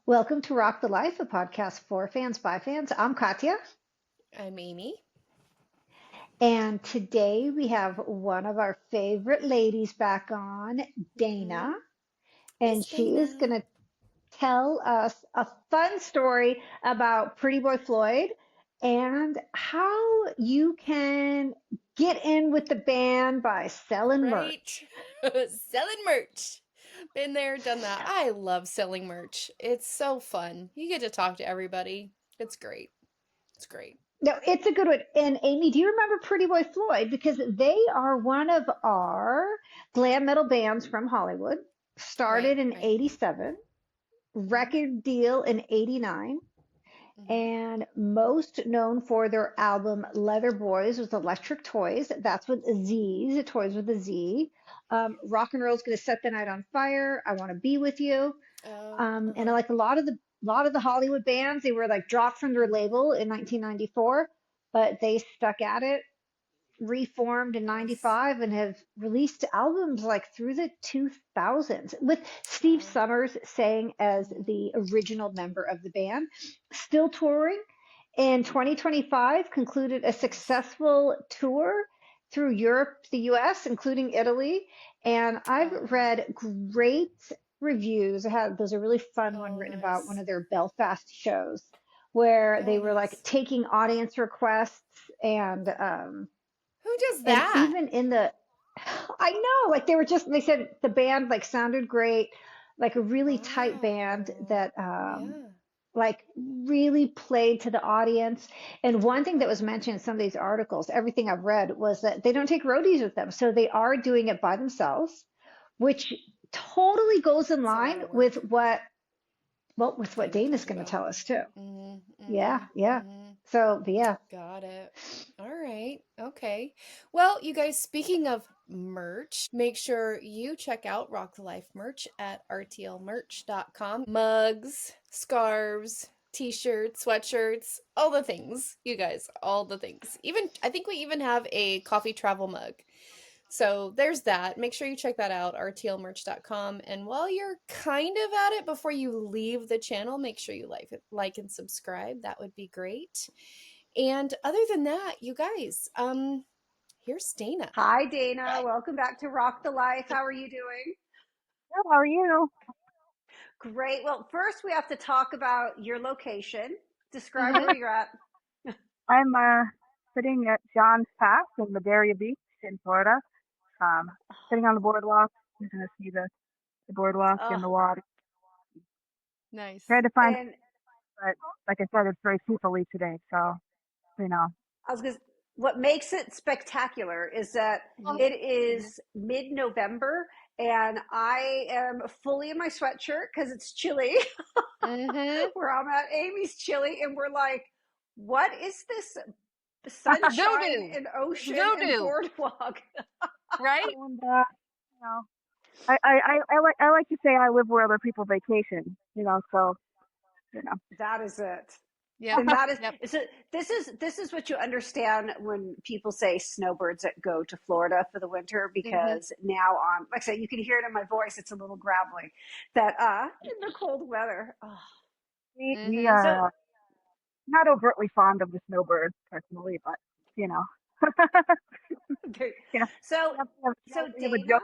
Welcome to Rock the Life, a podcast for fans by fans. I'm Katya, I'm Amy. and today we have one of our favorite ladies back on, Dayna, Mm-hmm. and Miss she is Dayna. going to tell us a fun story about Pretty Boy Floyd and how you can get in with the band by selling merch. Right? Selling merch. Been there, done that. I love selling merch. It's so fun. You get to talk to everybody. It's great. It's great. No, it's a good one. And Amy, do you remember Pretty Boy Floyd? Because they are one of our glam metal bands from Hollywood, Right, started in right. 87, Mm-hmm. record deal in 89, Mm-hmm. and most known for their album Leather Boys with Electric Toys. That's with Z's, toys with a Z. Rock and Roll's Gonna Set the Night on Fire. I Want to Be With You. Oh, And uh-huh. like a lot of the Hollywood bands, they were like dropped from their label in 1994, but they stuck at it, reformed in Yes. 95, and have released albums like through the 2000s with Steve Wow. Summers saying as Mm-hmm. the original member of the band. Still touring. In 2025, concluded a Nice. successful tour through Europe, the US, including Italy. And I've Oh, read great reviews. There's a really fun one oh, written about one nice. of their Belfast shows where Oh, they were like nice. taking audience requests and Who does and that? even in the I know, like they said the band like sounded great, like a really tight band Wow. that Yeah. like really played to the audience. And one thing that Wow. was mentioned in some of these articles, everything I've read, was that they don't take roadies with them. So they are doing it by themselves, which totally goes in It's a lot line of with work. what Dana Dana's told you going to about. tell us too. Mm-hmm. Yeah, Mm-hmm. yeah. Mm-hmm. So, but yeah. Got it. All right. Okay. Well, you guys, speaking of merch, make sure you check out Rock the Life merch at rtlmerch.com. Mugs, scarves, t-shirts, sweatshirts, all the things. You guys, all the things. Even I think we even have a coffee travel mug. So there's that. Make sure you check that out, rtlmerch.com. And while you're kind of at it, before you leave the channel, make sure you like and subscribe. That would be great. And other than that, you guys, here's Dana. Hi, Dana. Welcome back to Rock the Life. How are you doing? Well, how are you? Great. Well, first we have to talk about your location. Describe hmm where you're at. I'm sitting at John's Pass in Madeira Beach in Florida. Um, Sitting on the boardwalk. You can see the boardwalk and Oh, the water. Nice. Tried to find, and but like I said, it's very peoply today. So you know. I was gonna, what makes it spectacular is that Mhm. it is mid-November and I am fully in my sweatshirt because it's chilly Mhm. where I'm at. Amy's chilly, and we're like, what is this sunshine Voodoo. and ocean and Voodoo, boardwalk? right? And you know, I like to say I live where other people vacation. So you know. That is it. Yep. And that is Yep. so this is what you understand when people say snowbirds that go to Florida for the winter, Mhm. because now on, like I said, you can hear it in my voice, it's a little gravelly, that in the cold weather. Oh. We Mhm. So are not overtly fond of the snowbird personally, but you know. okay. Yeah. so We have, we have, so we have a Dana, joke.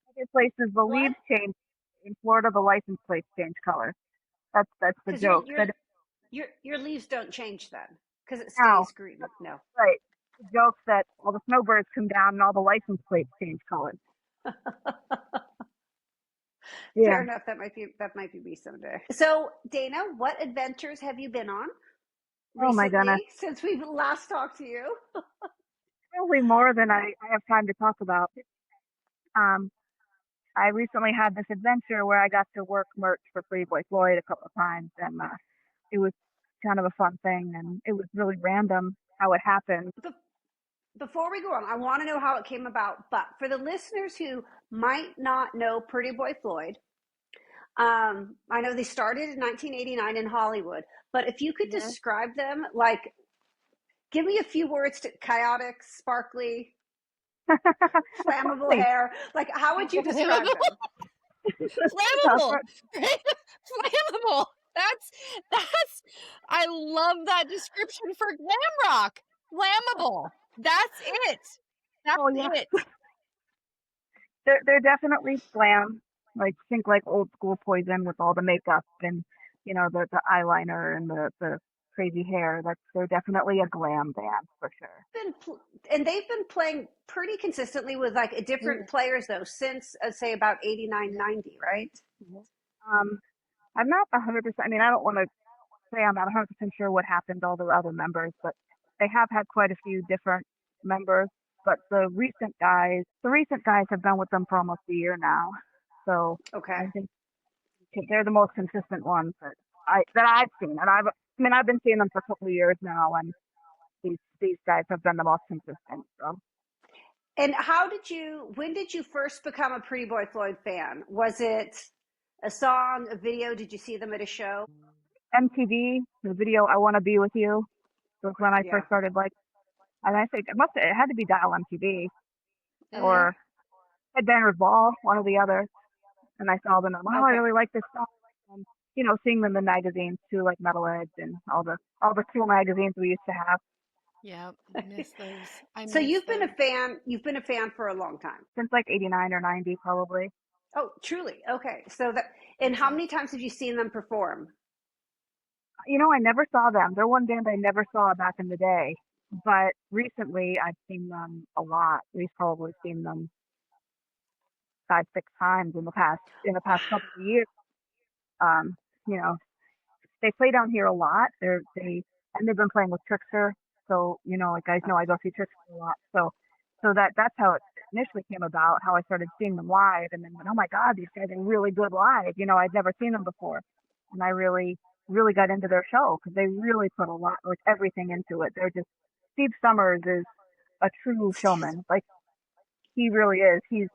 Other places, the what? leaves change. In Florida, the license plates change color. That's the Because your joke. your That your leaves don't change then, because it now, stays green. No. right? The joke that all the snowbirds come down and all the license plates change color. Yeah. Fair enough. That might be me someday. So Dana, what adventures have you been on Oh my goodness. recently since we've last talked to you? Probably more than I have time to talk about. Um, I recently had this adventure where I got to work merch for Pretty Boy Floyd a couple of times, and it was kind of a fun thing, and it was really random how it happened. Before we go on, I want to know how it came about. But for the listeners who might not know Pretty Boy Floyd, I know they started in 1989 in Hollywood. But if you could Yeah. describe them, like, give me a few words to chaotic, sparkly, flammable Really? hair. Like, how would you describe them? Flammable. Flammable. That's I love that description for glam rock. Flammable. That's it. That's Oh yeah, it. they're definitely glam. Like think like old school Poison with all the makeup and the eyeliner and the crazy hair. They're definitely a glam band for sure. Been and they've been playing pretty consistently with like different players though since say about 89, 90, right? Um, I'm not 100%. I mean, I don't want to say I'm not 100% sure what happened to all the other members, but they have had quite a few different members. But the recent guys have been with them for almost a year now. So I Okay. think they're the most consistent ones that I've seen. And I've been seeing them for a couple of years now, and these guys have been the most consistent. So And when did you first become a Pretty Boy Floyd fan? Was it a song, a video? Did you see them at a show? MTV, the video "I Want to Be with You" was when I Yeah. first started. Like, and I think it had to be Dial MTV Mm-hmm. or Headbangers Ball, one or the other. And I saw them and wow, I Okay. really like this song. And seeing them in magazines too, like Metal Edge and all the cool magazines we used to have Yeah, I miss those. I So miss you've been a those. fan. You've been a fan for a long time. since like '89 or '90 probably. Oh, truly? Okay. And how Okay. many times have you seen them perform? I never saw them. They're one band I never saw back in the day, but recently I've seen them a lot. We've probably seen them 5, 6 times in the past couple of years. Um, you know, they play down here a lot. They've been playing with Trickster, so like guys know I go see Trickster a lot. So that's how it initially came about. How I started seeing them live, and then went, oh my God, these guys are really good live. I'd never seen them before, and I really really got into their show because they really put a lot, like everything into it. They're just Steve Summers is a true showman. Like he really is. He's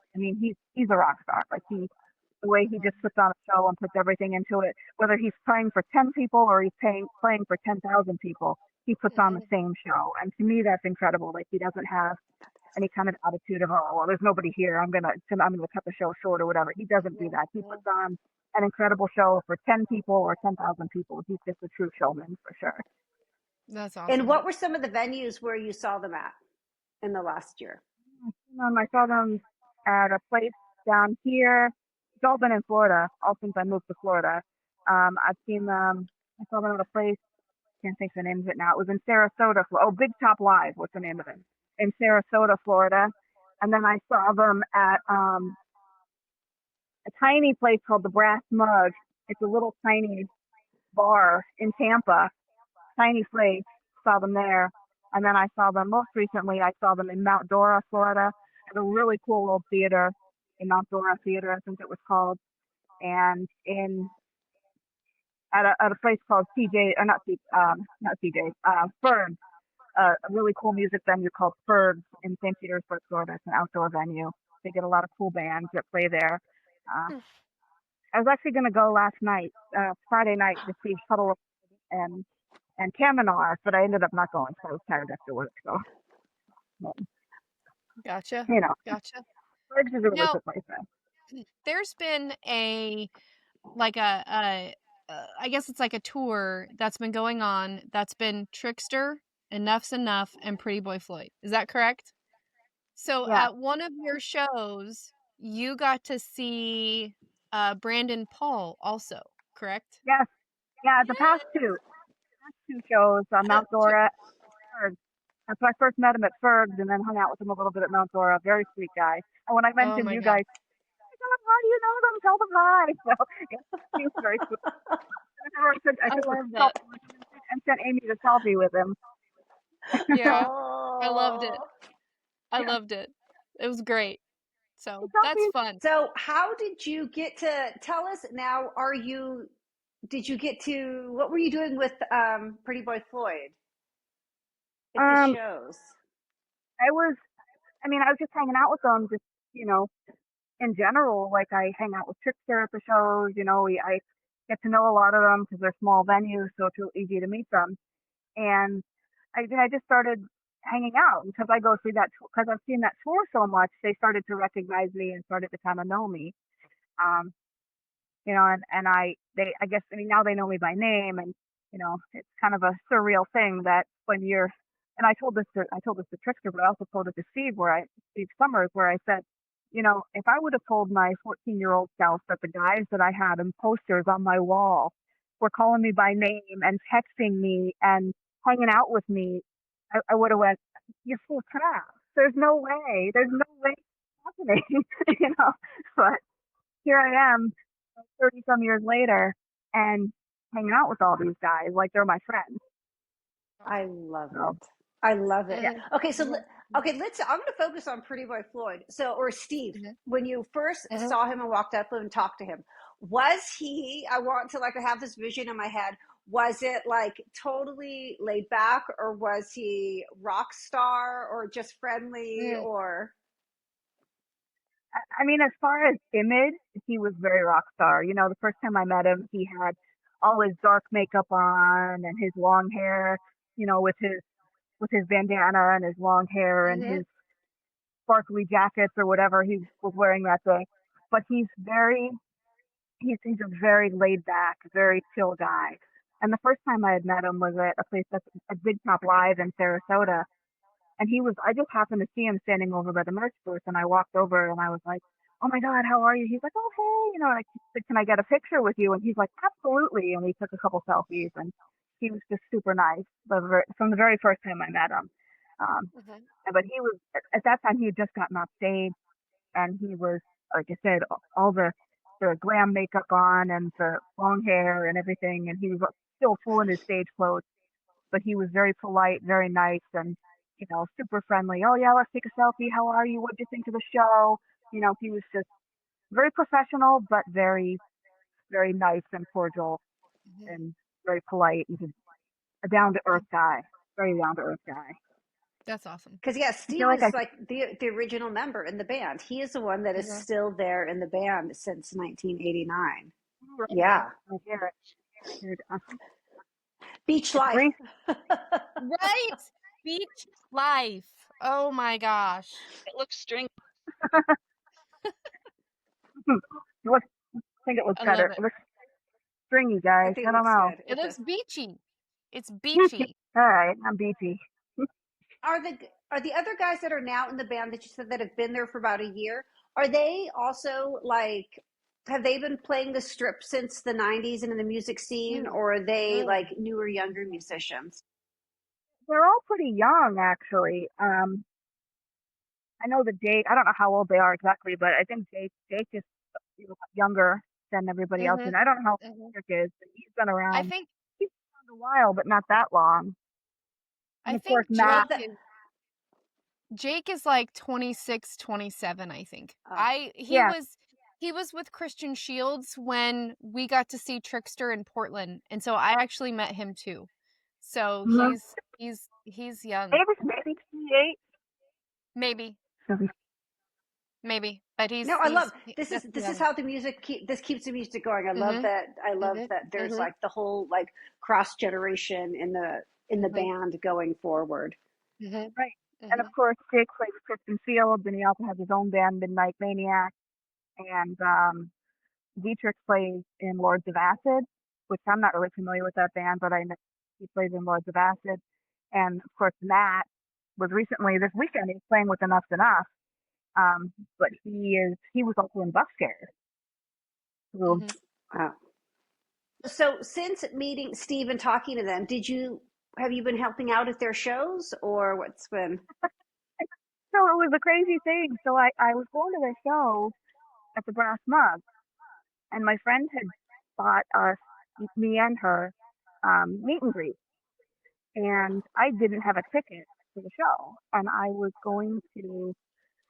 a rock star. Like the way he just puts on a show and puts everything into it, whether he's playing for 10 people or he's playing for 10,000 people, he puts on the same show. And to me, that's incredible. Like he doesn't have any kind of attitude of, oh, well, there's nobody here. I'm gonna cut the show short or whatever. He doesn't do that. He puts on an incredible show for 10 people or 10,000 people. He's just a true showman for sure. That's And awesome. what were some of the venues where you saw them at in the last year? I saw them at a place down here. It's all been in Florida, all since I moved to Florida. I've seen them. I saw them at a place. Can't think of the name of it now. It was in Sarasota. Oh, Big Top Live. What's the name of it? In Sarasota, Florida. And then I saw them at a tiny place called the Brass Mug. It's a little tiny bar in Tampa. Tiny place. Saw them there. And then I saw them most recently. I saw them in Mount Dora, Florida, at a really cool old theater in Mount Dora Theater, I think it was called, and in at a place called CJ, or not CJ, Ferg, a really cool music venue called Ferg in St. Petersburg, Florida. It's an outdoor venue. They get a lot of cool bands that play there. Uh, I was actually going to go last night, Friday night, to see Puddle and and Kamenar, but I ended up not going, so I was tired after work. So, but, Gotcha. you know, Gotcha. Ferg is a really Now, cool place. there's been I guess it's like a tour that's been going on that's been Trickster, Enough's Enough, and Pretty Boy Floyd. Is that correct? So Yeah. at one of your shows, you got to see Brandon Paul also, correct? Yes. Yeah. The past two shows, Mount Dora, Ferg. That's when I first met him at Ferg's and then hung out with him a little bit at Mount Dora. Very sweet guy. And when I Oh mentioned my you god. guys, oh, how do you know them? Tell them hi. So yeah, he was very sweet. I I took a love that. selfie with him and sent Amy the selfie with him. Yeah, I loved it. Oh, I Yeah. loved it. It was great. So that's selfies. fun. So how did you get to tell us now? Did you get to, what were you doing with Pretty Boy Floyd at the Um, shows? I was, I mean, I was just hanging out with them, just, you know, in general. Like I hang out with Trickster at the shows, I get to know a lot of them because they're small venues, so it's real easy to meet them. And I just started hanging out because I go through that, because I've seen that tour so much, they started to recognize me and started to kind of know me. Um, and I guess, I mean, now they know me by name, and, it's kind of a surreal thing that when you're, and I told this to Trickster, but I also told it to Steve Summers, where I said, if I would have told my 14-year-old self that the guys that I had in posters on my wall were calling me by name and texting me and hanging out with me, I would have went, you're full of crap. There's no way it's happening, but here I am 30 some years later and hanging out with all these guys like they're my friends. I love So, it. I love it. yeah. Mhm, Okay, mhm, okay, I'm going to focus on Pretty Boy Floyd. So, or Steve, mhm, when you first mhm, saw him and walked up and talked to him, was he, I want to like have this vision in my head, was it like totally laid back, or was he rock star, or just friendly, mhm, or I mean, as far as image, he was very rock star. The first time I met him, he had all his dark makeup on and his long hair, with his bandana and his long hair and mhm, his sparkly jackets or whatever he was wearing that day. But he's a very laid back, very chill guy. And the first time I had met him was at a place that's a Big Top Live in Sarasota. And I just happened to see him standing over by the merch booth, and I walked over and I was like, oh my God, how are you? He's like, oh, hey, and I said, can I get a picture with you? And he's like, absolutely. And we took a couple selfies, and he was just super nice from the very first time I met him. Um, mhm, but he was, at that time, he had just gotten off stage, and he was, like I said, all the glam makeup on and the long hair and everything. And he was still full in his stage clothes, but he was very polite, very nice, and super friendly. Oh yeah, let's take a selfie. How are you? What did you think of the show? He was just very professional, but very, very nice and cordial mhm. and very polite and just a down to earth guy. Very down to earth guy. That's awesome. because yeah, I feel Steve like is like the original member in the band. He is the one that is Mhm, still there in the band since 1989. mhm. Yeah, I hear it. Beach It's life. Greece. Right? Beach life. Oh my gosh. It looks stringy. I think it looks I love better. it. It looks stringy, I guys. think I it don't looks know. good. It It does. looks beachy. It's Beachy. beachy. All right, I'm beachy. Are the other guys that are now in the band that you said that have been there for about a year? Are they also like? Have they been playing the strip since the 90s and in the music scene, Mm, or are they like mm, newer, younger musicians? They're all pretty young, actually. I know that Jake. I don't know how old they are exactly, but I think Jake is younger than everybody else. And mhm, I don't know how mhm. Patrick is, but he's been I around. think He's been around a while, but not that long. And I of course, think Matt. Well, Jake is like 26, 27. I think. oh, Yeah. He was with Christian Shields when we got to see Trickster in Portland. And so I actually met him too. So Mm-hmm. he's young. Maybe 28. Maybe. Maybe. But no, I love definitely this is young. how this keeps the music going. Mhm. I love Mhm. that there's Mhm. like the whole like cross generation in the Mhm. band going forward. Mhm. Right. And of Mhm. course, Jake plays with Kristen Fields, and he also has his own band, Midnight Maniac. And Dietrich plays in Lords of Acid, which I'm not really familiar with that band, but I know he plays in Lords of Acid. And of course, Matt was recently this weekend. He's playing with Enough's Enough. But he was also in Bus Scared. So, Mhm. Wow. So since meeting Steve and talking to them, have you been helping out at their shows, or what's been? so it was a crazy thing. So I was going to their show at the Brass Mug, and my friend had bought us, me and her, meet and greet. And I didn't have a ticket for the show, and I was going to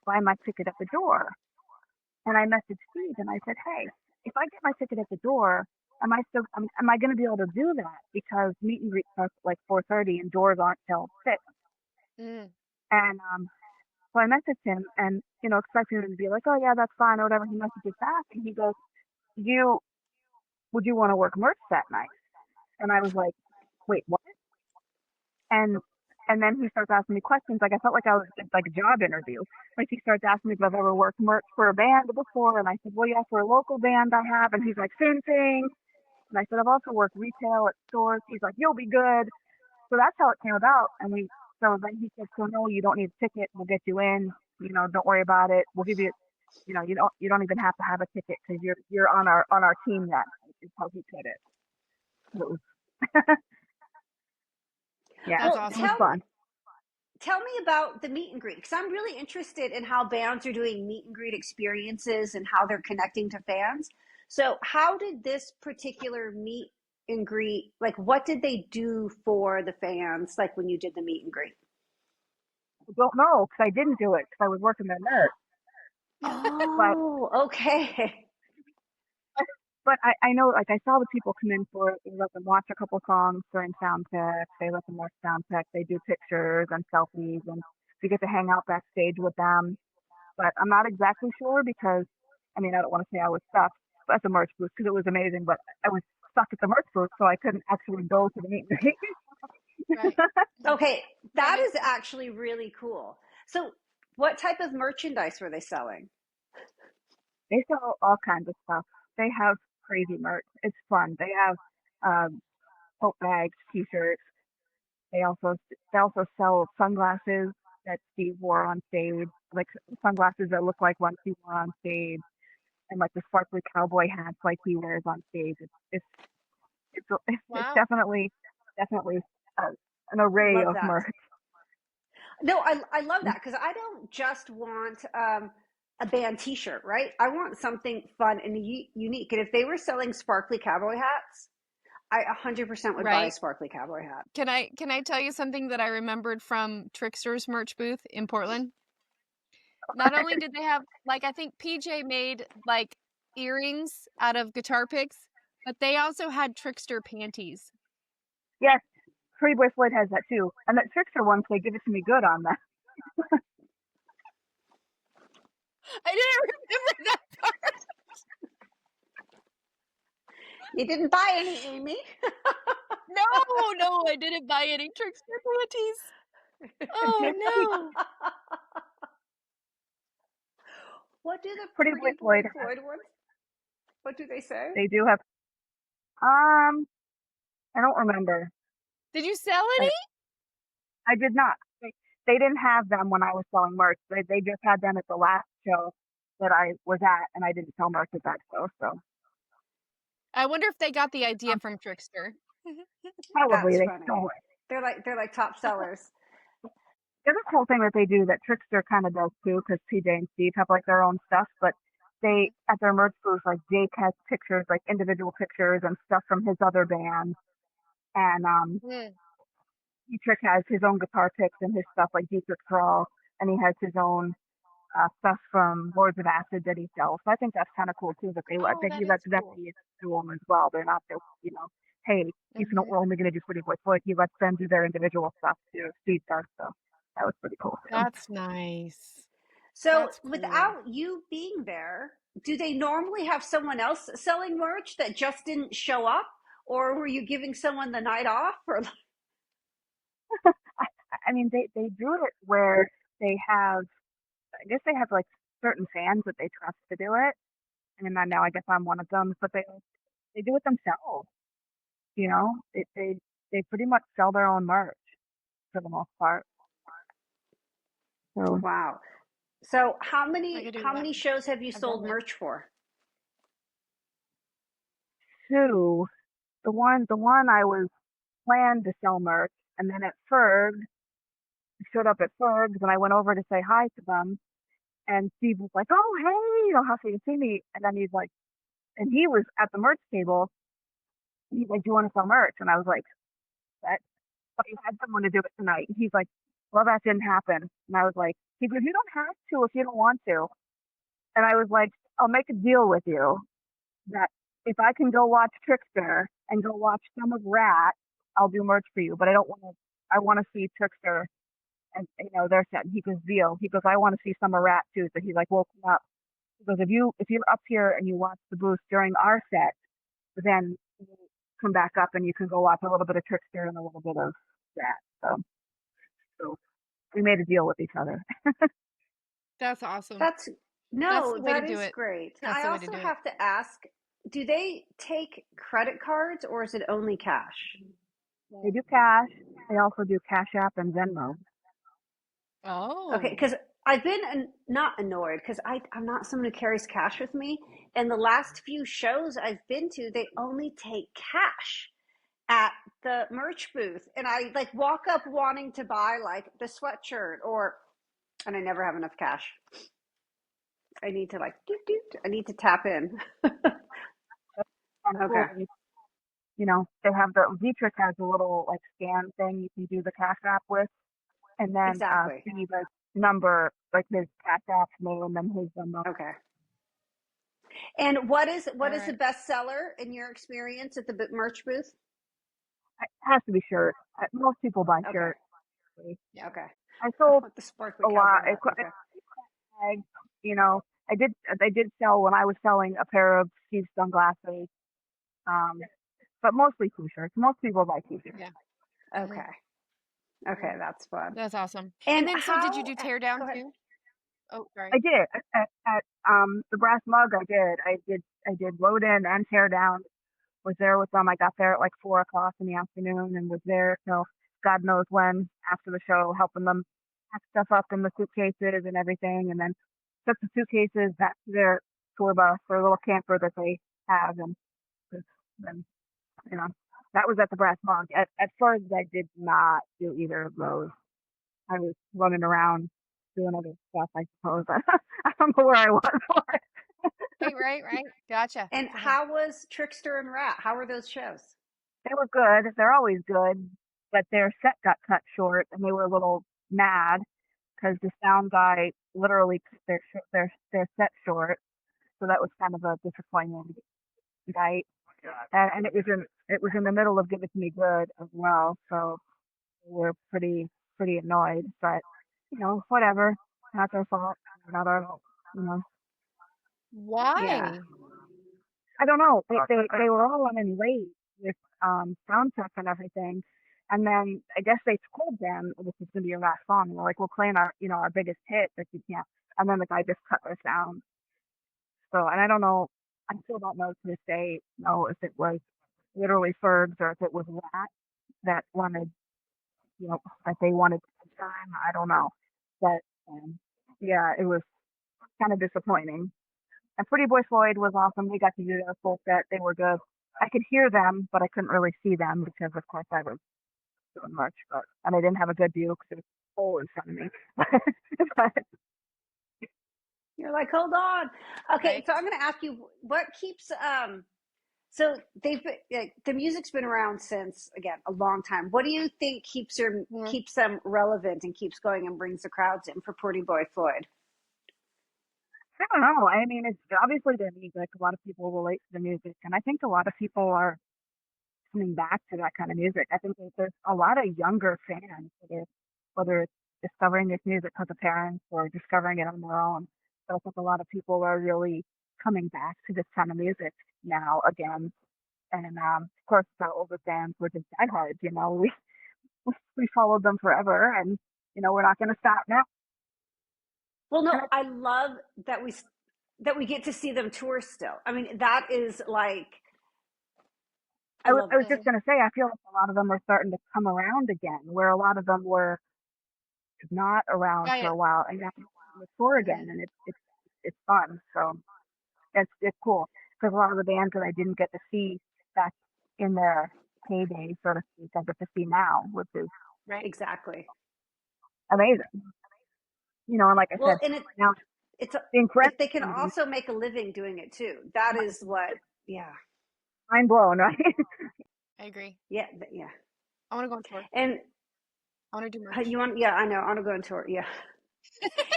buy my ticket at the door. And I messaged Steve and I said, hey, if I get my ticket at the door, am I going to be able to do that? Because meet and greet starts at like 4:30 and doors aren't till 6. Mm. And so I messaged him and, expecting him to be like, oh yeah, that's fine or whatever. He messages back and he goes, you, would you want to work merch that night? And I was like, wait, what? And and then he starts asking me questions. Like I felt like I was at like a job interview. Like he starts asking me if I've ever worked merch for a band before, and I said, well, yeah, for a local band I have. And he's like, same thing. And I said, I've also worked retail at stores. He's like, you'll be good. So that's how it came about. So then he said, so no, you don't need a ticket. We'll get you in. Don't worry about it. We'll give you. You don't even have to have a ticket because you're on our team that night. Is how he put it. So it was, yeah, That's Well, it was awesome. fun. tell me about the meet and greet because I'm really interested in how bands are doing meet and greet experiences and how they're connecting to fans. So, how did this particular meet and greet, like, what did they do for the fans, like when you did the meet and greet? I don't know because I didn't do it because I was working the nurse. But Oh, okay. but I know like I saw the people come in for it. They let them watch a couple songs during sound check. They let them watch sound check. They do pictures and selfies, and we get to hang out backstage with them. But I'm not exactly sure because I mean I don't want to say I was stuck at the merch booth because it was amazing, but I was stuck at the merch booth, so I couldn't actually go to the meet and greet. Right. Okay, That that makes is actually really cool. So, what type of merchandise were they selling? They sell all kinds of stuff. They have crazy merch. It's fun. They have um, tote bags, t-shirts. They also they also sell sunglasses that Steve wore on stage, like sunglasses that look like ones he wore on stage, and like the sparkly cowboy hats like he wears on stage. It's wow. definitely uh, an array Love of that. merch. No, I love that because I don't just want a band T-shirt, right? I want something fun and unique. And if they were selling sparkly cowboy hats, I 100% would buy a Right. sparkly cowboy hat. Can I tell you something that I remembered from Trickster's merch booth in Portland? Not only did they have like I think PJ made like earrings out of guitar picks, but they also had Trickster panties. Yes, Pretty Boy Floyd has that too, and that trickster ones they give it to me good on that. I didn't remember that part. You didn't buy any, Amy. No, no, I didn't buy any Trickster panties. Oh no. What do the Pretty Boy Pretty Boy Floyd has. Floyd ones? What do they say? They do have. Um, I don't remember. Did you sell I any? I did not. They didn't have them when I was selling merch. They just had them at the last show that I was at, and I didn't sell merch at that show. So I wonder if they got the idea um, from Trickster. probably That's they funny. stole it. They're like top sellers. The other cool thing that they do that Trickster kind of does too, because PJ and Steve have like their own stuff, but they Mhm. at their merch booth like Jake has pictures, like individual pictures and stuff from his other band, and Mm. Dietrich has his own guitar picks and his stuff like Dietrich Thrall, and he has his own stuff from Lords of Acid that he sells. So I think that's kind of cool too that Oh, he that is lets them cool. be to them as well. They're not just hey, Mhm. we're only going to do Pretty Boy Floyd. He lets them do their individual stuff too. Steve does so. That was pretty cool too. That's nice. So, That's cool. without you being there, do they normally have someone else selling merch that just didn't show up? Or were you giving someone the night off? Or I mean, they do it where they have. I guess they have like certain fans that they trust to do it, and then now I guess I'm one of them. But they do it themselves. They pretty much sell their own merch for the most part. So wow. So how I many could do how that. many shows have you I've done sold that. merch for? two, the one I was planned to sell merch, and then at Ferg showed up at Ferg's, and I went over to say hi to them, and Steve was like, "Oh hey, happy to see me," and then he's like, and he was at the merch table. He's like, "Do you want to sell merch?" And I was like, "That." But you had someone to do it tonight. And he's like, "Well, that didn't happen." And I was like, "He goes, you don't have to if you don't want to." And I was like, I'll make a deal with you that if I can go watch Trickster and go watch some of Rat, I'll do merch for you. But I don't want to. I want to see Trickster and their set. And he goes, Veal. He goes, I want to see some of Rat too. So he's like, woke me up. He goes, if you're up here and you watch the booth during our set, then you come back up and you can go watch a little bit of Trickster and a little bit of Rat. So we made a deal with each other. That's awesome. That's That's no, the way to that do is it. great. That's I the way to also do it. have to ask, do they take credit cards or is it only cash? They do cash. They also do Cash App and Venmo. Okay, Oh. because I've been not annoyed because I'm not someone who carries cash with me. And the last few shows I've been to, they only take cash at the merch booth, and I like walk up wanting to buy like the sweatshirt and I never have enough cash. I need to like doot, doot. I need to tap in. That's kind of cool. Okay, They have the Dietrich has a little like scan thing you can do the Cash App with, and then exactly. see the number, like his Cash App name and his number. Okay. And All what is the right. best seller in your experience at the merch booth? It has to be shirts. Most people buy Okay. shirts. Yeah. Okay. I sold With the sparkly a lot. cowboy hat. Okay. Bags, you know, I did sell when I was selling a pair of Steve sunglasses, um, but mostly t-shirts. Most people buy t-shirts. Yeah. Hmm. Okay. Okay, that's fun. That's awesome. And And then, so did you how? do tear down Go ahead. too? Oh, I sorry. did at the Brass Mug. I did load in and tear down. Was there with them. I got there at like 4 o'clock in the afternoon and was there till God knows when after the show, helping them pack stuff up in the suitcases and everything, and then took the suitcases back to their tour bus or little camper that they have, and then you know that was at the Brass Mug. At first, I did not do either of those. I was running around doing other stuff, I suppose. I don't know where I was for it. Right. Gotcha. And Uh-huh. how was Trickster and Rat? How were those shows? They were good. They're always good, but their set got cut short, and they were a little mad because the sound guy literally cut their set short. So that was kind of a disappointing night. And it was in the middle of Give It to Me Good as well, so we're pretty annoyed. But whatever, not their fault, not our fault. You know, Yeah. Why? I don't know. They were all running late with sound check and everything. And then I guess they told them this is gonna be your last song. And we're like, we're playing our biggest hit, but you can't. And then the guy just cut their sound. So, and I don't know. I still don't know to this day know if it was literally Fergs or if it was that wanted, that they wanted time. I don't know. But yeah, it was kind of disappointing. And Pretty Boy Floyd was awesome. We got to do their full set. They were good. I could hear them, but I couldn't really see them because, of course, I was doing much. And I didn't have a good view because it was cold in front of me. but You're like, hold on. Okay, Right. so I'm going to ask you what keeps so like, the music's been around since again a long time. What do you think Yeah. keeps them relevant and keeps going and brings the crowds in for Pretty Boy Floyd? I don't know. I mean, it's obviously their music. A lot of people relate to the music, and I think a lot of people are coming back to that kind of music. I think that there's a lot of younger fans, whether it's discovering this music because of parents or discovering it on their own. So I think a lot of people are really coming back to this kind of music now again. And of course, the older fans were just diehards. We followed them forever, and we're not going to stop now. Well, And no, I love that we get to see them tour still. I mean, that is like I love I was it. just Mhm. going to say, I feel like a lot of them are starting to come around again, where a lot of them were not around for Quiet. a while, and now they're on the tour again, Mhm. and it's fun. So it's cool because a lot of the bands that I didn't get to see back in their heyday, so to speak, I get to see now, which is Right. Exactly. amazing. And like I said, Well, and now it's being friends if they with can some of them, also make a living doing it too. That is what. Yeah. mind blown, right? I agree. Yeah. Yeah. I want to go on tour. And I want to do merch. you want? Yeah, I know. I want to go on tour. Yeah.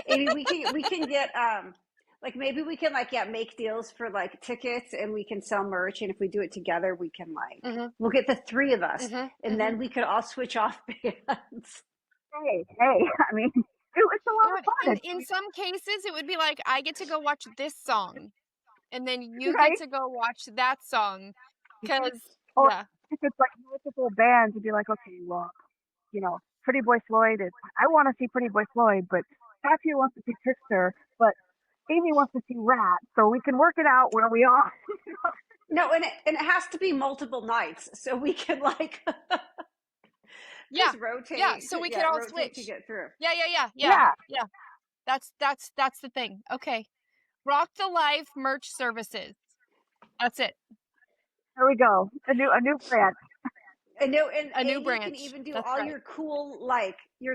Amy, we can get Like maybe we can like make deals for like tickets and we can sell merch, and if we do it together we can Mm-hmm. we'll get the three of us, Mm-hmm. and Mm-hmm. then we could all switch off bands. Hey, I mean, it's a It lot of would, fun. in some cases, it would be like, I get to go watch this song, and then you get Right? to go watch that song. Cause Or yeah. if it's like multiple bands, it'd be like, okay, well, Pretty Boy Floyd is, I want to see Pretty Boy Floyd, but Katya wants to see Trickster, but Amy wants to see Rat, so we can work it out where we are. No, and it has to be multiple nights so we can like Yeah. just Yeah. rotate So we could all rotate to switch. get through. Yeah. Yeah, That's the thing. Okay. Rock the Life merch services. That's it. there we go. A new brand. And no, and A new Amy can branch. even do That's all right. your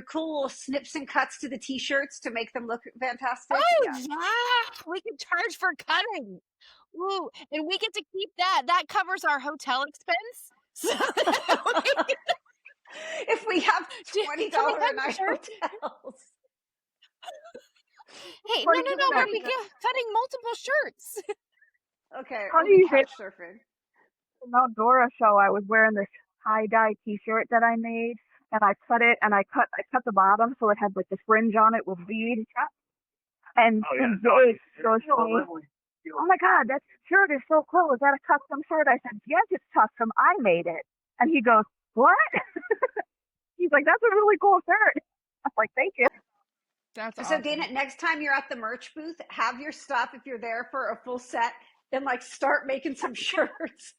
cool snips and cuts to the t-shirts to make them look fantastic. Oh Yeah. yeah. We can charge for cutting. Ooh, and we get to keep that. That covers our hotel expense. So If we have $20 can we cut a the night shirt? hotels. Hey, Funny you we'll Funny. be cutting multiple shirts. Okay, we'll funny be you say couch surfing. the Mount Dora show. I was wearing this tie-dye T-shirt that I made, and I cut it, and I cut the bottom so it had like the fringe on it with bead. And Dave goes to me, "Oh my God, that shirt is so cool. Is that a custom shirt?" I said, "Yes, it's custom. I made it." And he goes, "What?" He's like, "That's a really cool shirt." I'm like, "Thank you." That's So awesome. Dana, next time you're at the merch booth, have your stuff if you're there for a full set, and like start making some shirts.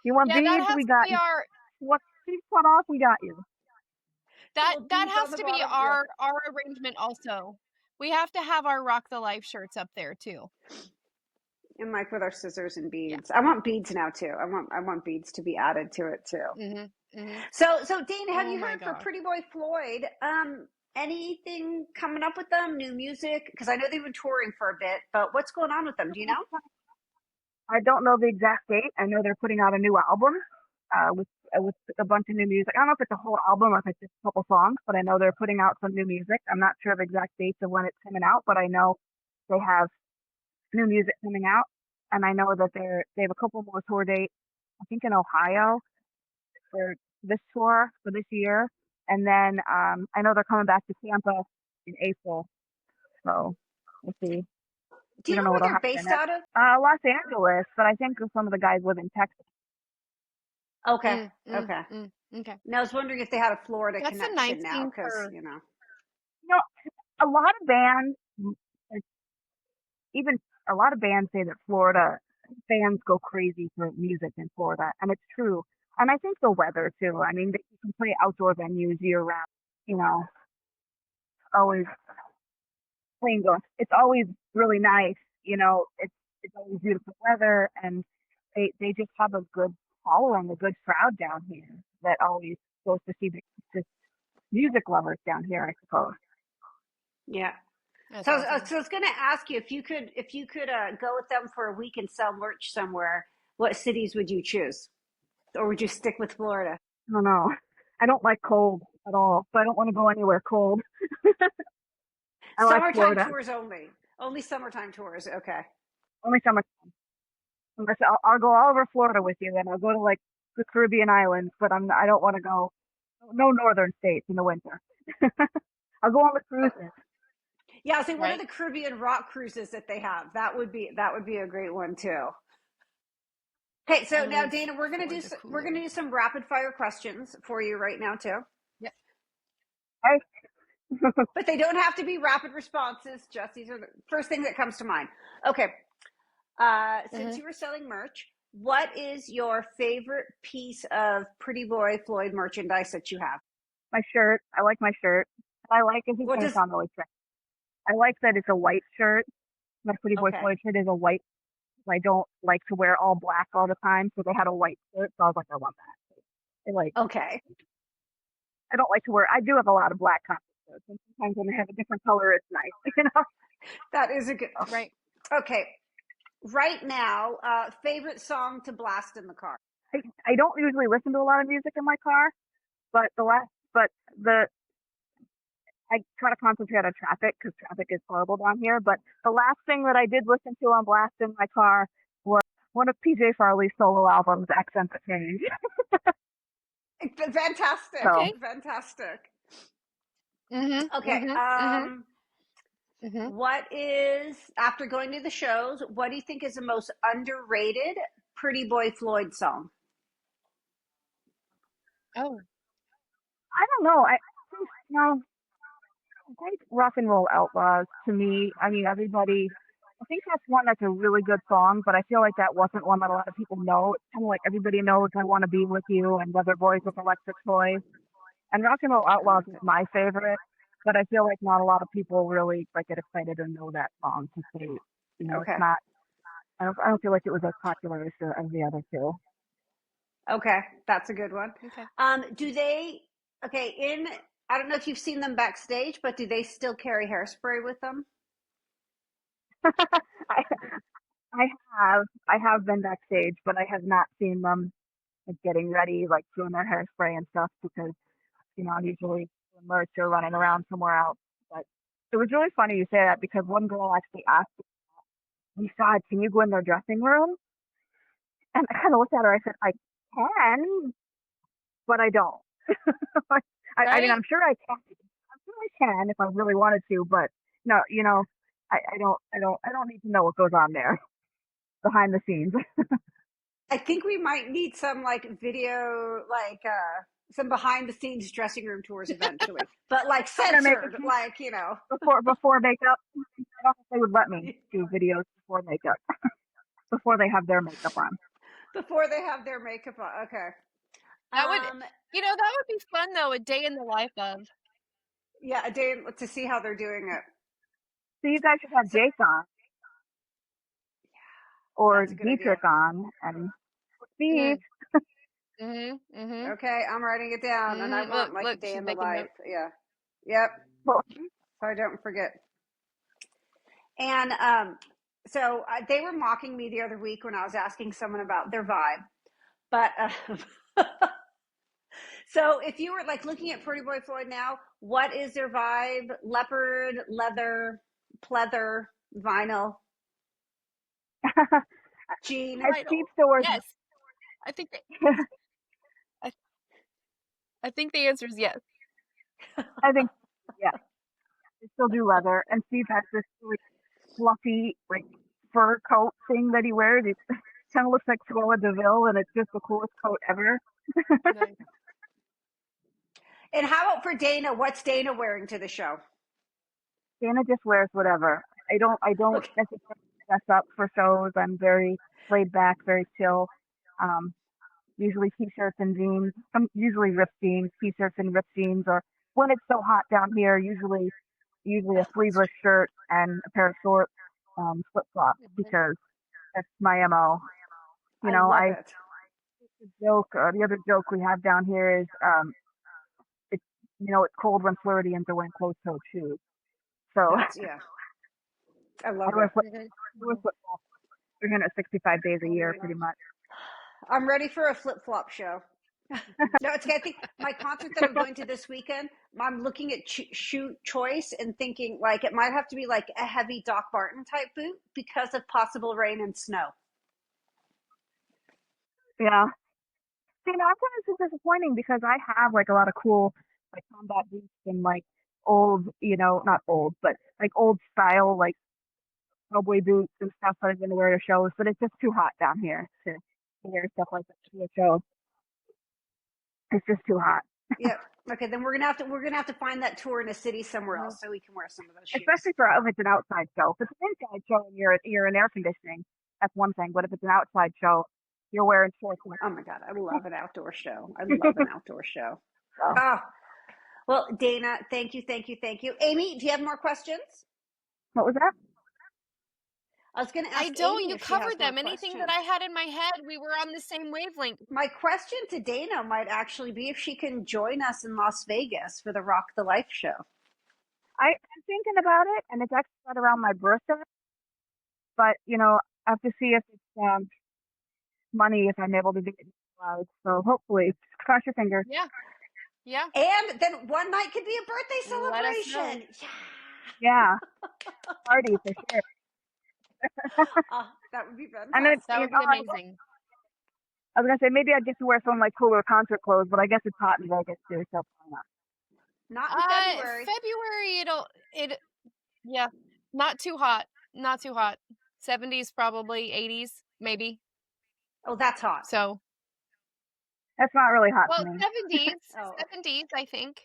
You want Yeah, that beads? has We to got be you. our What teeth cut off? We got you. Little that beads on has the to be bottom. Yeah. our arrangement also. We have to have our Rock the Life shirts up there too. And like with our scissors and Yeah. beads. I want beads now too. I want beads to be added to it too. Mm-hmm. So Dana, have Oh you my heard for gosh. Pretty Boy Floyd? Anything coming up with them? New music? Because I know they've been touring for a bit, but what's going on with them? Do you know? I don't know the exact date. I know they're putting out a new album with a bunch of new music. I don't know if it's a whole album or if it's just a couple songs, but I know they're putting out some new music. I'm not sure of exact dates of when it's coming out, but I know they have new music coming out, and I know that they have a couple more tour dates. I think in Ohio for this tour for this year, and then I know they're coming back to Tampa in April. So we'll see. Do We you don't know know where what'll they're happen. based out of? Los Angeles, but I think some of the guys live in Texas. Okay. Mm, mm, Okay. mm, okay. And I was wondering if they had a Florida That's a nice connection now, thing because for. You know, a lot of bands, like, even a lot of bands say that Florida fans go crazy for music in Florida, and it's true. And I think the weather too. I mean, you can play outdoor venues year round. You know, always playing going. It's always really nice. It's always beautiful weather, and they just have a good following, a good crowd down here that always goes to see the music lovers down here, I suppose. yeah. That's So, awesome. so I was going to ask you if you could go with them for a week and sell merch somewhere. What cities would you choose, or would you stick with Florida? I don't know. I don't like cold at all, so I don't want to go anywhere cold. I like Summertime Florida. tours only. Only summertime tours. Okay. Only summer. Unless I'll go all over Florida with you, and I'll go to like the Caribbean islands, but I don't want to go no northern states in the winter. I'll go on the cruises. Yeah. So, what are Right. the Caribbean rock cruises that they have? That would be a great one too. Okay. So I now, live Dana, for the we're cooler. gonna do some rapid fire questions for you right now too. Yep. Hey, But they don't have to be rapid responses. Just these are the first thing that comes to mind. Okay. Since you were selling merch, what is your favorite piece of Pretty Boy Floyd merchandise that you have? my shirt. I like my shirt. I like it. It's What going to does, sound really strange. I like that it's a white shirt. My Pretty Boy okay. Floyd shirt is a white. I don't like to wear all black all the time, so they had a white shirt. So I was like, I want that. Okay. I don't like to wear. I do have a lot of black comic shirts, and sometimes when they have a different color, it's nice. That is a good, Right. okay. Right now, favorite song to blast in the car? I don't usually listen to a lot of music in my car, but the I try to concentrate on traffic because traffic is horrible down here. But the last thing that I did listen to on blast in my car was one of PJ Farley's solo albums, Accents of Change. Fantastic. So Okay. Fantastic. Mm-hmm. Okay. Mm-hmm. Mm-hmm. Mm-hmm. What is, after going to the shows, what do you think is the most underrated Pretty Boy Floyd song? Oh. I don't know. I think, I think Rock and Roll Outlaws to me. I mean, everybody. I think that's one that's a really good song, but I feel like that wasn't one that a lot of people know. It's kind of like everybody knows "I Want to Be with You" and "Weather Boys with Electric Toys." And Rock and Roll I Outlaws like is it. my favorite, but I feel like not a lot of people really like get excited and know that song because it's Okay. not. I don't feel like it was as popular as the other two. Okay. That's a good one. Okay. Do they, okay, I don't know if you've seen them backstage, but do they still carry hairspray with them? I, I have been backstage, but I have not seen them like getting ready, like doing their hairspray and stuff because I'm usually doing merch or running around somewhere else. But it was really funny you say that because one girl actually asked me, "Saad, can you go in their dressing room?" And I kind of looked at her. I said, "I can, but I don't." I mean, Right. I'm sure I can. I'm sure I can if I really wanted to, but no, I don't need to know what goes on there behind the scenes. I think we might need some like video, like some behind the scenes dressing room tours eventually, but like I'm gonna make a censored, case like, you know, before makeup. I don't think they would let me do videos before makeup, before they have their makeup on. before they have their makeup on. Okay. That would, Um, that would be fun though. A day in the life of. yeah, a day to see how they're doing it. So you guys should have So Jake on or that's a good idea. Dietrich on and Steve. Mm. Mm-hmm. Mm-hmm. Okay, I'm writing it down, and I Mm-hmm. Look, want like a look, day she's in the making life. notes. Yeah. Yep. Well, So I don't forget. And so they were mocking me the other week when I was asking someone about their vibe. But so if you were like looking at Pretty Boy Floyd now, what is their vibe? Leopard, leather, pleather, vinyl, jean. as Steve Vital. still wears, Yes. I think that, I, I think the answer is yes. I think, yeah, they still do leather. And Steve has this really fluffy, like, fur coat thing that he wears. It kind of looks like Cruella DeVille, and it's just the coolest coat ever. Nice. And how about for Dayna? What's Dayna wearing to the show? Dana just wears whatever. I don't Okay. necessarily dress up for shows. I'm very laid back, very chill. Um, Usually t-shirts and jeans. Usually ripped jeans, t-shirts and ripped jeans, or when it's so hot down here, usually a sleeveless shirt and a pair of shorts, flip flops Mhm. because that's my mo. You I know, love I it. the other joke we have down here is it's it's cold when Floridians are wearing closed-toed shoes. So That's, yeah, I I love wear it. flip, Mhm. I wear flip flops 365 days a year, Oh, pretty much. I'm ready for a flip flop show. No, it's okay. I think my concert that I'm going to this weekend, I'm looking at shoe choice and thinking like it might have to be like a heavy Doc Martin type boot because of possible rain and snow. Yeah. See, now sometimes it's disappointing because I have like a lot of cool like combat boots and like old, not old, but like old style like cowboy boots and stuff that I'm gonna wear to shows. But it's just too hot down here to wear stuff like that to a show. It's just too hot, Yep. Okay, then we're gonna have to find that tour in a city somewhere mhm. else so we can wear some of those shoes. especially for if it's an outside show. If it's an inside show and you're in air conditioning, that's one thing. But if it's an outside show, you're wearing shorts. And Oh my god, I love an outdoor show. I love an outdoor show. so, Oh, well, Dayna, thank you, thank you, thank you. Amy, do you have more questions? what was that? I was going to I ask don't. Amy You if she has covered more them. Anything that I questions. had in my head, we were on the same wavelength. My question to Dayna might actually be if she can join us in Las Vegas for the Rock the Life show. I'm thinking about it, and it's actually right around my birthday. But I have to see if it's money if I'm able to do it. So hopefully, cross your fingers. Yeah. Yeah. And then one night could be a birthday Let us know. celebration. Yeah. Yeah, party for sure. Oh, that would be And then, That fantastic. would be amazing. I was gonna say maybe I'd get to wear some like cooler concert clothes, but I guess it's hot in Vegas too, so why not? Not in February. February it yeah, not too hot. Not too hot. 70s probably, 80s maybe. Oh, that's hot. So, That's not really hot to well, me. 70s, Oh, 70s I think.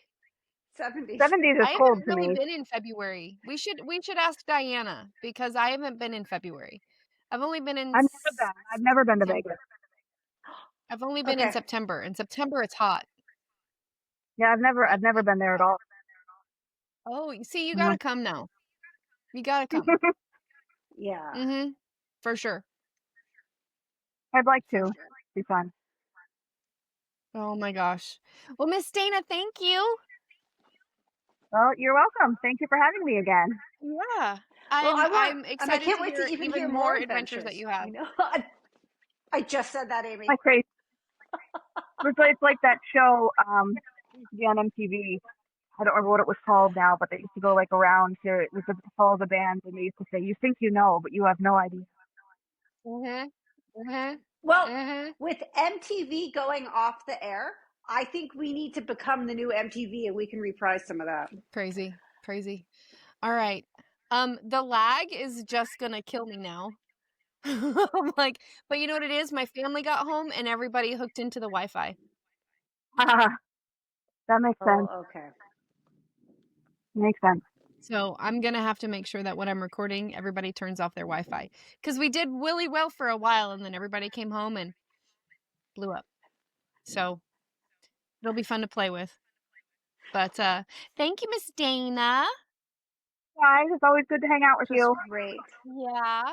70s. 70s is I cold haven't to really me. been in February. We should ask Diana because I haven't been in February. I've only been in I've never been to September. Vegas. I've only been in Okay. September. In September it's hot. Yeah, I've never been there at all. Oh, you see, you Mhm. gotta come now. You gotta come. Yeah, Mm-hmm. For sure. I'd like For to. sure. Be fun. Oh my gosh. Well, Miss Dayna, thank you. Well, you're welcome. Thank you for having me again. Yeah. well, I'm and I excited can't to wait to hear even hear even more more adventures that adventures. you have. You know, I just said that, Amy. Like crazy. It's like that show, used to be on MTV. I don't remember what it was called now, but they used to go like around to follow the bands, and they used to say, "You think you know, but you have no idea." Mhm. Mhm. Well, Mhm. with MTV going off the air, I think we need to become the new MTV and we can reprise some of that. Crazy. Crazy. All right. The lag is just gonna kill me now. I'm like, but you know what it is? My family got home and everybody hooked into the Wi-Fi. That makes sense. Oh, okay. Makes sense. So I'm gonna have to make sure that when I'm recording, everybody turns off their Wi-Fi. Because we did really well for a while and then everybody came home and blew up. So it'll be fun to play with. But thank you, Miss Dayna. Guys, it's always good to hang out with Just you. great. Yeah.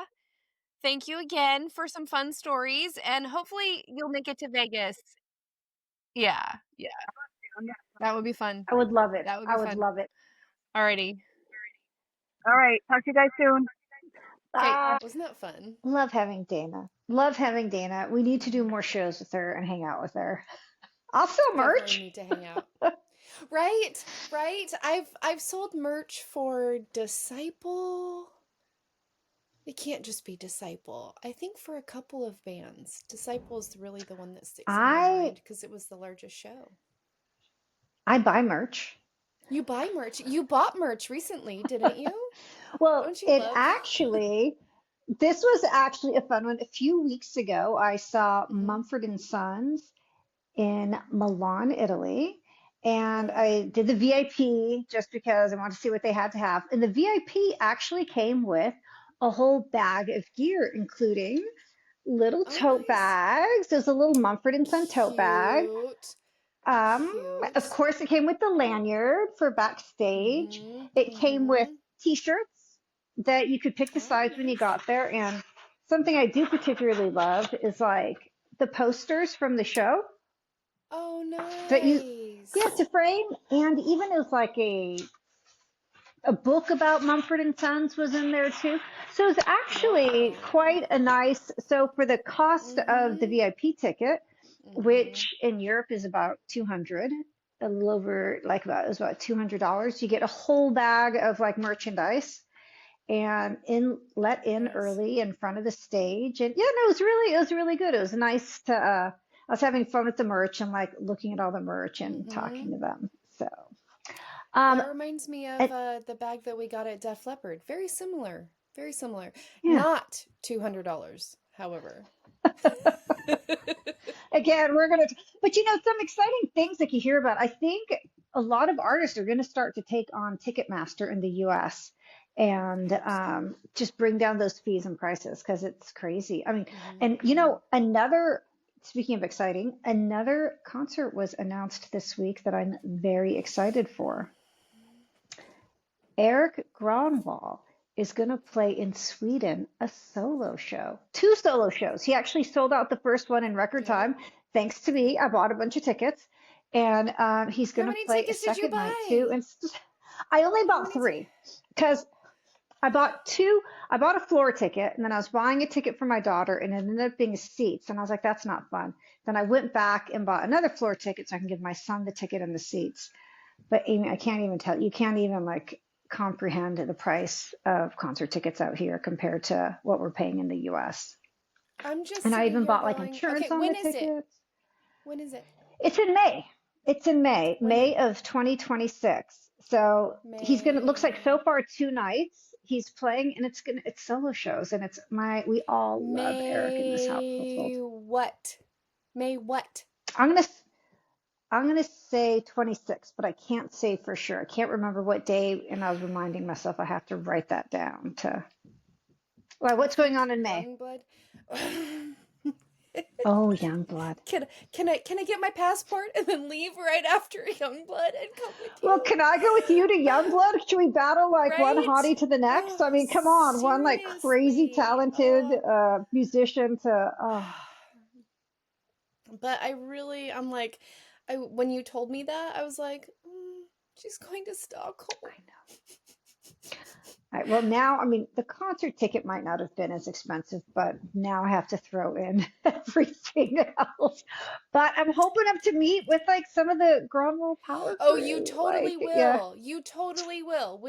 Thank you again for some fun stories and hopefully you'll make it to Vegas. Yeah. Yeah. That would be fun. I would love it. That would I be would fun. love it. Alrighty. All right. Talk to you guys soon. Okay. Bye. Wasn't that fun? Love having Dayna. Love having Dayna. We need to do more shows with her and hang out with her. Also Definitely merch. need to hang out. Right, right. I've sold merch for Disciple. It can't just be Disciple. I think for a couple of bands. Disciple is really the one that sticks in my I mind because it was the largest show. I buy merch. You buy merch. You bought merch recently, didn't you? Well, Don't you it love? actually this was actually a fun one. A few weeks ago, I saw Mm-hmm. Mumford and Sons in Milan, Italy. And Uh-huh. I did the VIP just because I wanted to see what they had to have. And the VIP actually came with a whole bag of gear, including little Oh, tote nice. bags. There's a little Mumford and Son tote bag. Cute. Um, of Cute. course, it came with the lanyard for backstage. Mm-hmm. It came with Mm-hmm. t-shirts that you could pick the Oh, size when you nice. got there. And something I do particularly love is like the posters from the show Oh, that you nice. get to frame. And even as like a book about Mumford and Sons was in there too. So it's actually Wow. quite a nice. So for the cost of the Mm-hmm. VIP ticket, Mm-hmm. which in Europe is about 200, a little over like about it was about $200, you get a whole bag of like merchandise and let in Nice. early in front of the stage. And yeah, no, it was really good. It was nice to I was having fun with the merch and like looking at all the merch and Mm-hmm. talking to them. So um That reminds me of and, the bag that we got at Def Leppard. Very similar. Very similar. yeah. Not $200, however. Again, but some exciting things that you hear about. I think a lot of artists are going to start to take on Ticketmaster in the US and I hope so. just bring down those fees and prices because it's crazy. I mean, Mm-hmm. and Mm-hmm. speaking of exciting, another concert was announced this week that I'm very excited for. Eric Gronwall is going to play in Sweden a solo show, two solo shows. He actually sold out the first one in record Yep. time. Thanks to me, Yep. I bought a bunch of tickets, and he's How going to many play a tickets did you second night too. buy? And I only How bought many? three because I bought two. I bought a floor ticket, and then I was buying a ticket for my daughter, and it ended up being seats. And I was like, that's not fun. Then I went back and bought another floor ticket so I can give my son the ticket and the seats. But Amy, I can't even tell you can't even like comprehend the price of concert tickets out here compared to what we're paying in the US. I'm just And I sitting even here bought like going, okay, insurance on the when is it? tickets. When is it? It's in May. It's in May, When? May of 2026. So he's gonna, looks like so May. far 2 nights he's playing, and it's solo shows, and we all love Eric in this household. May what? May what? I'm gonna I'm gonna say 26, but I can't say for sure. I can't remember what day, and I was reminding myself I have to write that down to. Well, I what's going think on in May? Youngblood. Oh, Youngblood. Can I get my passport and then leave right after Youngblood and come with Well, you? can I go with you to Youngblood? Should we battle like one Right? hottie to the next? Oh, I mean, come on, one like crazy seriously. talented Oh. musician to. Oh, But I'm like, when you told me that, I was like, she's going to Stockholm. I know. All right, well, now, I mean, the concert ticket might not have been as expensive, but now I have to throw in everything else. But I'm hoping up to meet with like some of the Gromwell Power Oh, you crew. totally Like, yeah, will. You totally will.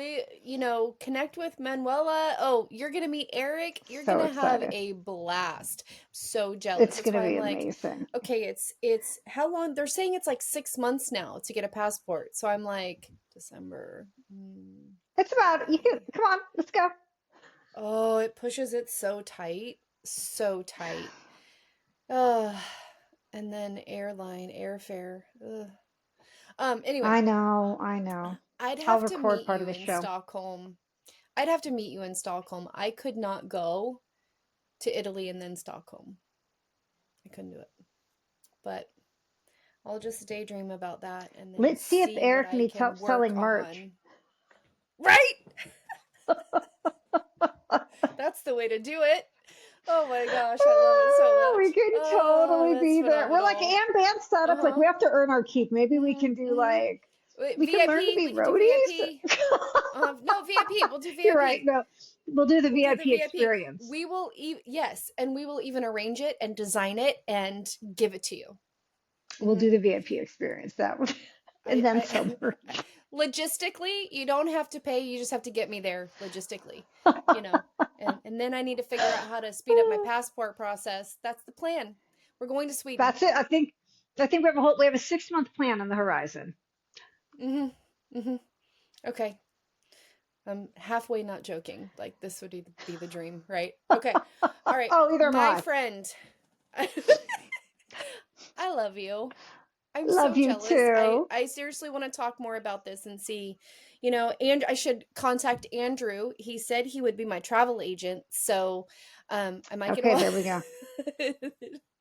Connect with Manuela. Oh, you're going to meet Eric. You're so going to have excited. a blast. So jealous. It's That's gonna why I'm be like, amazing. okay, it's how long? They're saying it's like 6 months now to get a passport. So I'm like, December. It's about, you can, Okay. come on, let's go. Oh, it pushes it so tight. So tight. Ugh. And then airfare. Ugh. Anyway, I know, I know. I'd I'll have to record meet part of you the in show. Stockholm. I'd have to meet you in Stockholm. I could not go to Italy and then Stockholm. I couldn't do it. But I'll just daydream about that and then Let's see if see what Eric I needs can help work selling merch. on. Right? That's the way to do it. Oh my gosh, I love it so Oh, we much. can Oh, totally that's be there. We're like phenomenal. and band setup. Like Uh-huh. we have to earn our keep. Maybe we Mm-hmm. can do Mm-hmm. like Wait, we can learn to VIP. be We can do VIP. roadies. No, VIP. We'll do You're right. VIP. No, we'll do the We'll do the VIP VIP. experience. Yes, and we will even arrange it and design it and give it to you. We'll Hmm. do the VIP experience. That would, and then some merch. Logistically, you don't have to pay. You just have to get me there logistically, you know. And then I need to figure out how to speed up my passport process. That's the plan. We're going to Sweden. That's it. I think we have a 6 month plan on the horizon. Hmm. Hmm. Okay. I'm halfway not joking. Like this would be the dream, right? Okay. All right. Oh, either am My I. friend. I love you. I'm Love so you jealous. I too. I seriously want to talk more about this and see, and I should contact Andrew. He said he would be my travel agent, so I might get Okay, a there we go.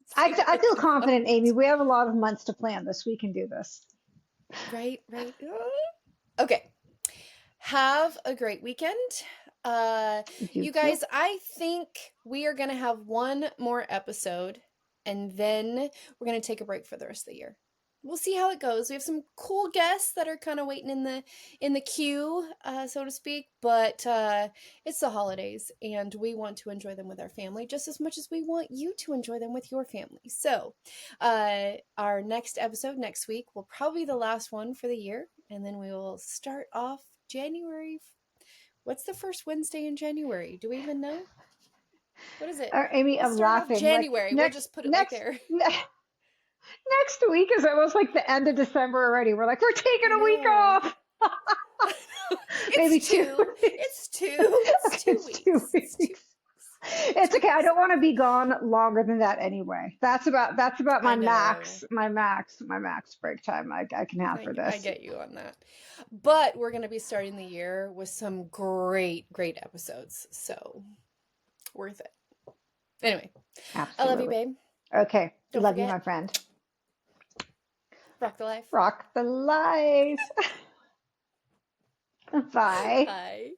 see what I I feel can find. confident, Amy. We have a lot of months to plan this. We can do this. Right, right. Okay. Have a great weekend. You You too. guys, I think we are going to have one more episode and then we're going to take a break for the rest of the year. We'll see how it goes. We have some cool guests that are kind of waiting in the queue, so to speak, but it's the holidays and we want to enjoy them with our family just as much as we want you to enjoy them with your family. So, our next episode next week will probably be the last one for the year, and then we will start off January. What's the first Wednesday in January? Do we even know? What is it? Amy, We'll I'm start off laughing. Like January. We'll just put it right there. next week is almost like the end of December already. We're like, we're taking I a week know. off. Maybe It's two two. weeks. It's two. It's 2 It's two weeks. It's 2 weeks. It's 2 okay. I weeks. don't want to be gone longer than that anyway. That's about I my know. max break time I can have for I this. get you on that. But we're going to be starting the year with some great, great episodes. So worth it. Anyway, I love you, Absolutely. babe. Okay. Don't Love you, forget, my friend. rock the life. Rock the life. Bye. Bye.